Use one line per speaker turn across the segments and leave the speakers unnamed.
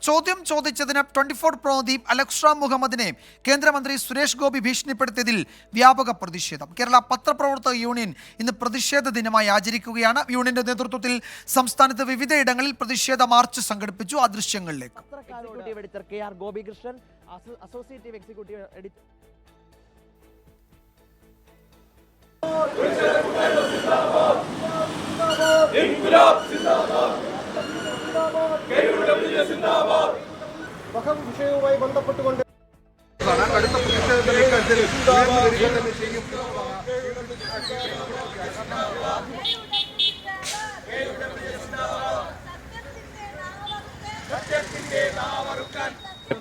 ചോദ്യം ചോദിച്ചതിന് 24 പ്രതിനിധി അലക്സ് മുഹമ്മദിനെ കേന്ദ്രമന്ത്രി സുരേഷ് ഗോപി ഭീഷണിപ്പെടുത്തിയതിൽ വ്യാപക പ്രതിഷേധം. കേരള പത്രപ്രവർത്തക യൂണിയൻ ഇന്ന് പ്രതിഷേധ ദിനമായി ആചരിക്കുകയാണ്. യൂണിയന്റെ നേതൃത്വത്തിൽ സംസ്ഥാനത്ത് വിവിധയിടങ്ങളിൽ പ്രതിഷേധ മാർച്ച് സംഘടിപ്പിച്ചു. ആ ദൃശ്യങ്ങളിലേക്ക്.
വിഷയവുമായി ബന്ധപ്പെട്ടുകൊണ്ട്
കടുത്ത പ്രതിഷേധത്തിലേക്ക്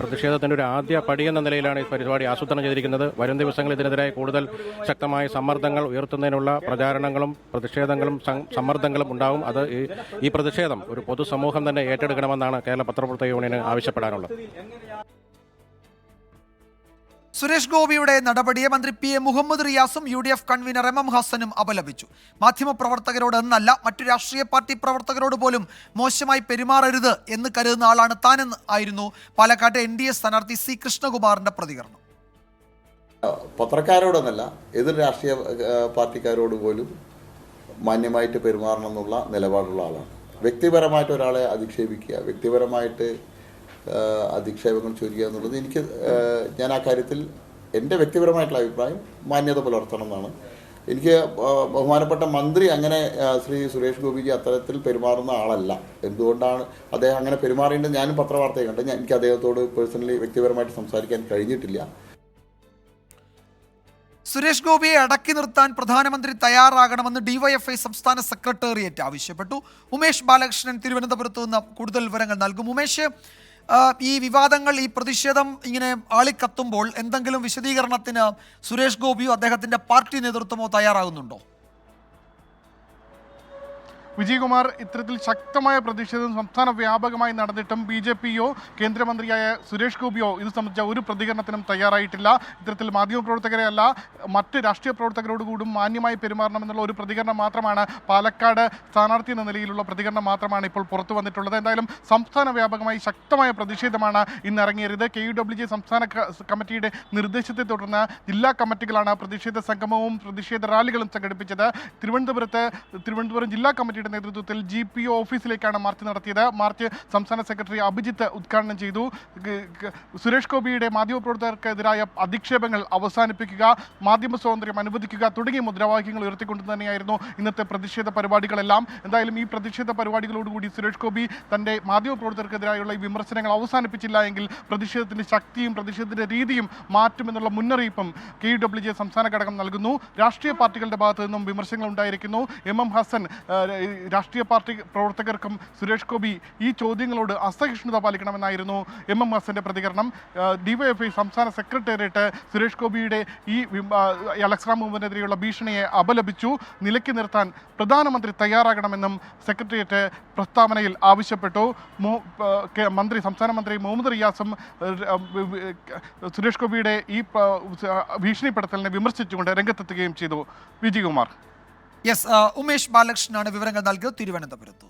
പ്രതിഷേധത്തിൻ്റെ ഒരു ആദ്യ പടിയെന്ന നിലയിലാണ് ഈ പരിപാടി ആസൂത്രണം ചെയ്തിരിക്കുന്നത്. വരും ദിവസങ്ങളിൽ ഇതിനെതിരായി കൂടുതൽ ശക്തമായ സമ്മർദ്ദങ്ങൾ ഉയർത്തുന്നതിനുള്ള പ്രചാരണങ്ങളും പ്രതിഷേധങ്ങളും സമ്മർദ്ദങ്ങളും ഉണ്ടാവും. അത് ഈ പ്രതിഷേധം ഒരു പൊതുസമൂഹം തന്നെ ഏറ്റെടുക്കണമെന്നാണ് കേരള പത്രപ്രവർത്തക യൂണിയന് ആവശ്യപ്പെടാനുള്ളത്.
സുരേഷ് ഗോപിയുടെ നടപടിയെ മന്ത്രി PM മുഹമ്മദ് റിയാസും UDF കൺവീനർ MM ഹസനും അപലപിച്ചു. മാധ്യമപ്രവർത്തകരോട് എന്നല്ല, മറ്റു രാഷ്ട്രീയ പാർട്ടി പ്രവർത്തകരോട് പോലും മോശമായി പെരുമാറരുത് എന്ന് കരുതുന്ന ആളാണ് താനെന്ന് ആയിരുന്നു പാലക്കാട്ടെ NDA സ്ഥാനാർത്ഥി C കൃഷ്ണകുമാറിന്റെ പ്രതികരണം.
പത്രക്കാരോടൊന്നല്ല, എതിർ രാഷ്ട്രീയ പാർട്ടിക്കാരോട് പോലും മാന്യമായിട്ട് പെരുമാറണം എന്നുള്ള നിലപാടുള്ള ആളാണ്. വ്യക്തിപരമായിട്ട് ഒരാളെ അധിക്ഷേപിക്കുക, വ്യക്തിപരമായിട്ട് അധിക്ഷേപങ്ങൾ ചൊരിയുക എന്നുള്ളത് ഞാൻ ആ കാര്യത്തിൽ എൻ്റെ വ്യക്തിപരമായിട്ടുള്ള അഭിപ്രായം മാന്യത പുലർത്തണം എന്നാണ്. എനിക്ക് ബഹുമാനപ്പെട്ട മന്ത്രി അങ്ങനെ ശ്രീ സുരേഷ് ഗോപിജി അത്തരത്തിൽ പെരുമാറുന്ന ആളല്ല. എന്തുകൊണ്ടാണ് അദ്ദേഹം അങ്ങനെ പെരുമാറേണ്ടത് ഞാനും പത്രവാർത്തയെ കണ്ട്. എനിക്ക് അദ്ദേഹത്തോട് പേഴ്സണലി വ്യക്തിപരമായിട്ട് സംസാരിക്കാൻ കഴിഞ്ഞിട്ടില്ല.
സുരേഷ് ഗോപിയെ അടക്കി നിർത്താൻ പ്രധാനമന്ത്രി തയ്യാറാകണമെന്ന് DYFI സംസ്ഥാന സെക്രട്ടേറിയറ്റ് ആവശ്യപ്പെട്ടു. ഉമേഷ് ബാലകൃഷ്ണൻ തിരുവനന്തപുരത്ത് നിന്ന് കൂടുതൽ വിവരങ്ങൾ നൽകും. ഉമേഷ്, ഈ വിവാദങ്ങൾ, ഈ പ്രതിഷേധം ഇങ്ങനെ ആളിക്കത്തുമ്പോൾ എന്തെങ്കിലും വിശദീകരണത്തിന് സുരേഷ് ഗോപിയോ അദ്ദേഹത്തിന്റെ പാർട്ടി നേതൃത്വമോ തയ്യാറാകുന്നുണ്ടോ?
വിജയകുമാർ, ഇത്തരത്തിൽ ശക്തമായ പ്രതിഷേധം സംസ്ഥാന വ്യാപകമായി നടന്നിട്ടും BJPയോ കേന്ദ്രമന്ത്രിയായ സുരേഷ് ഗോപിയോ ഇത് സംബന്ധിച്ച ഒരു പ്രതികരണത്തിനും തയ്യാറായിട്ടില്ല. ഇത്തരത്തിൽ മാധ്യമപ്രവർത്തകരെ അല്ല, മറ്റ് രാഷ്ട്രീയ പ്രവർത്തകരോട് കൂടും മാന്യമായി പെരുമാറണമെന്നുള്ള ഒരു പ്രതികരണം മാത്രമാണ്, പാലക്കാട് സ്ഥാനാർത്ഥി എന്ന നിലയിലുള്ള പ്രതികരണം മാത്രമാണ് ഇപ്പോൾ പുറത്തു വന്നിട്ടുള്ളത്. എന്തായാലും സംസ്ഥാന വ്യാപകമായി ശക്തമായ പ്രതിഷേധമാണ് ഇന്ന് ഇറങ്ങിയത്. KUWJ സംസ്ഥാന കമ്മിറ്റിയുടെ നിർദ്ദേശത്തെ തുടർന്ന് ജില്ലാ കമ്മിറ്റികളാണ് പ്രതിഷേധ സംഗമവും പ്രതിഷേധ റാലികളും സംഘടിപ്പിച്ചത്. തിരുവനന്തപുരം ജില്ലാ കമ്മിറ്റി നേതൃത്വത്തിൽ GPO ഓഫീസിലേക്കാണ് മാർച്ച് നടത്തിയത്. മാർച്ച് സംസ്ഥാന സെക്രട്ടറി അഭിജിത്ത് ഉദ്ഘാടനം ചെയ്തു. സുരേഷ് ഗോപിയുടെ മാധ്യമപ്രവർത്തകർക്കെതിരായ അധിക്ഷേപങ്ങൾ അവസാനിപ്പിക്കുക, മാധ്യമ സ്വാതന്ത്ര്യം അനുവദിക്കുക തുടങ്ങിയ മുദ്രാവാക്യങ്ങൾ ഉയർത്തിക്കൊണ്ട് തന്നെയായിരുന്നു ഇന്നത്തെ പ്രതിഷേധ പരിപാടികളെല്ലാം. എന്തായാലും ഈ പ്രതിഷേധ പരിപാടികളോടുകൂടി സുരേഷ് ഗോപി തൻ്റെ മാധ്യമപ്രവർത്തകർക്കെതിരായുള്ള ഈ വിമർശനങ്ങൾ അവസാനിപ്പിച്ചില്ല എങ്കിൽ പ്രതിഷേധത്തിൻ്റെ ശക്തിയും പ്രതിഷേധത്തിൻ്റെ രീതിയും മാറ്റുമെന്നുള്ള മുന്നറിയിപ്പും KUWJ സംസ്ഥാന ഘടകം നൽകുന്നു. രാഷ്ട്രീയ പാർട്ടികളുടെ ഭാഗത്തു നിന്നും വിമർശനങ്ങൾ ഉണ്ടായിരിക്കുന്നു. MM ഹസൻ രാഷ്ട്രീയ പാർട്ടി പ്രവർത്തകർക്കും സുരേഷ് ഗോപി ഈ ചോദ്യങ്ങളോട് അസഹിഷ്ണുത പാലിക്കണമെന്നായിരുന്നു MM ഹസന്റെ പ്രതികരണം. DYFI സംസ്ഥാന സെക്രട്ടേറിയറ്റ് സുരേഷ് ഗോപിയുടെ ഈ അലക്സ് മുഹമ്മദിനെതിരെയുള്ള ഭീഷണിയെ അപലപിച്ചു. നിലയ്ക്ക് നിർത്താൻ പ്രധാനമന്ത്രി തയ്യാറാകണമെന്നും സെക്രട്ടേറിയറ്റ് പ്രസ്താവനയിൽ ആവശ്യപ്പെട്ടു. സംസ്ഥാന മന്ത്രി മുഹമ്മദ് റിയാസും സുരേഷ് ഗോപിയുടെ ഈ ഭീഷണിപ്പെടുത്തലിനെ വിമർശിച്ചുകൊണ്ട് രംഗത്തെത്തുകയും ചെയ്തു. വിജയകുമാർ.
ഉമേഷ് ബാലകൃഷ്ണനാണ് വിവരങ്ങൾ നൽകിയത് തിരുവനന്തപുരത്ത്.